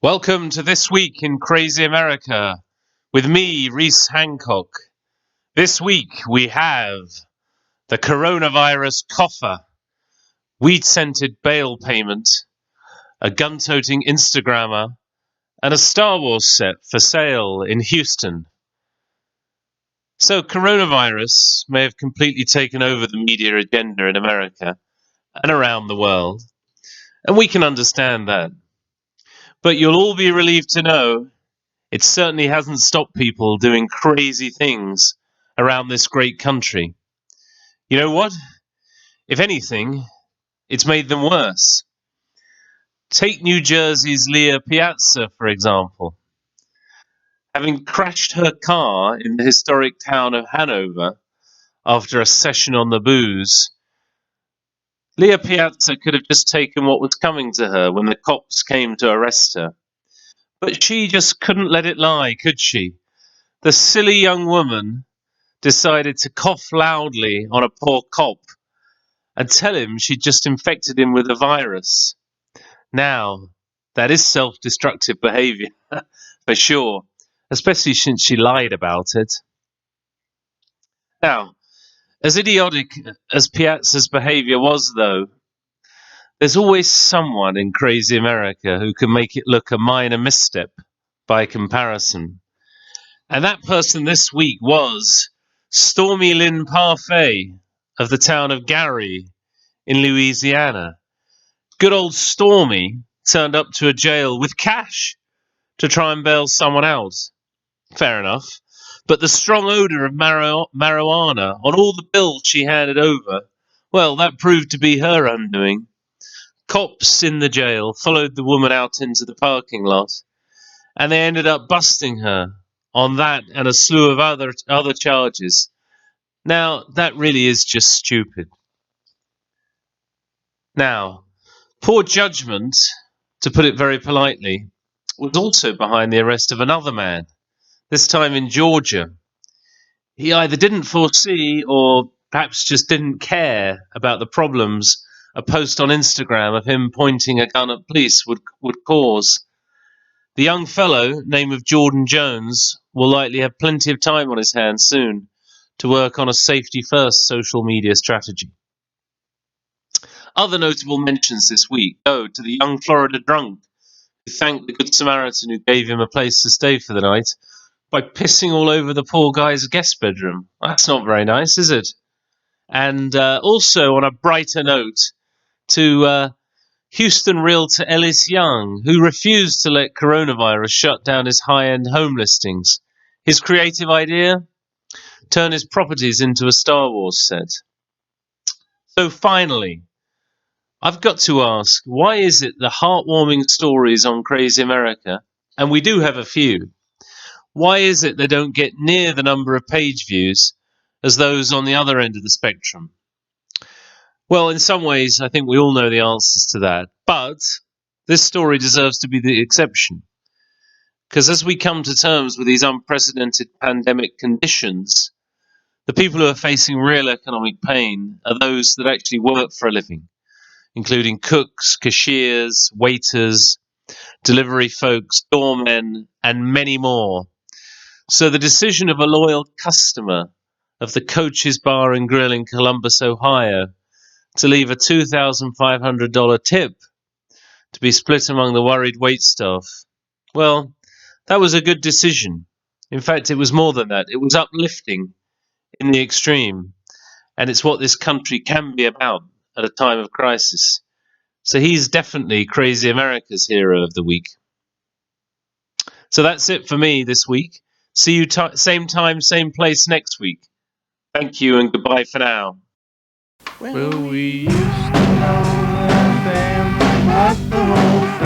Welcome to This Week in Crazy America with me, Reese Hancock. This week we have the coronavirus coffer, weed-scented bail payment, a gun-toting Instagrammer, and a Star Wars set for sale in Houston. So coronavirus may have completely taken over the media agenda in America and around the world, and we can understand that. But you'll all be relieved to know it certainly hasn't stopped people doing crazy things around this great country. You know what? If anything, it's made them worse. Take New Jersey's Lea Piazza, for example. Having crashed her car in the historic town of Hanover after a session on the booze, Lea Piazza could have just taken what was coming to her when the cops came to arrest her. But she just couldn't let it lie, could she? The silly young woman decided to cough loudly on a poor cop and tell him she'd just infected him with a virus. Now, that is self-destructive behavior, for sure, especially since she lied about it. Now, as idiotic as Piazza's behavior was, though, there's always someone in crazy America who can make it look a minor misstep by comparison. And that person this week was Stormy Lin Parfait of the town of Gary in Louisiana. Good old Stormy turned up to a jail with cash to try and bail someone out. Fair enough. But the strong odor of marijuana on all the bills she handed over, well, that proved to be her undoing. Cops in the jail followed the woman out into the parking lot, and they ended up busting her on that and a slew of other charges. Now, that really is just stupid. Now, poor judgment, to put it very politely, was also behind the arrest of another man, this time in Georgia. He either didn't foresee or perhaps just didn't care about the problems a post on Instagram of him pointing a gun at police would cause. The young fellow, name of Jordan Jones, will likely have plenty of time on his hands soon to work on a safety-first social media strategy. Other notable mentions this week go to the young Florida drunk who thanked the Good Samaritan who gave him a place to stay for the night by pissing all over the poor guy's guest bedroom. That's not very nice, is it? And also, on a brighter note, to Houston realtor Ellis Young, who refused to let coronavirus shut down his high-end home listings. His creative idea? Turn his properties into a Star Wars set. So finally, I've got to ask, why is it the heartwarming stories on Crazy America, and we do have a few, why is it they don't get near the number of page views as those on the other end of the spectrum? Well, in some ways, I think we all know the answers to that. But this story deserves to be the exception. Because as we come to terms with these unprecedented pandemic conditions, the people who are facing real economic pain are those that actually work for a living, including cooks, cashiers, waiters, delivery folks, doormen, and many more. So the decision of a loyal customer of the Coach's Bar and Grill in Columbus, Ohio, to leave a $2,500 tip to be split among the worried waitstaff, well, that was a good decision. In fact, it was more than that. It was uplifting in the extreme, and it's what this country can be about at a time of crisis. So he's definitely Crazy America's hero of the week. So that's it for me this week. See you same time, same place next week. Thank you and goodbye for now. Well, we used to know that damn buffalo.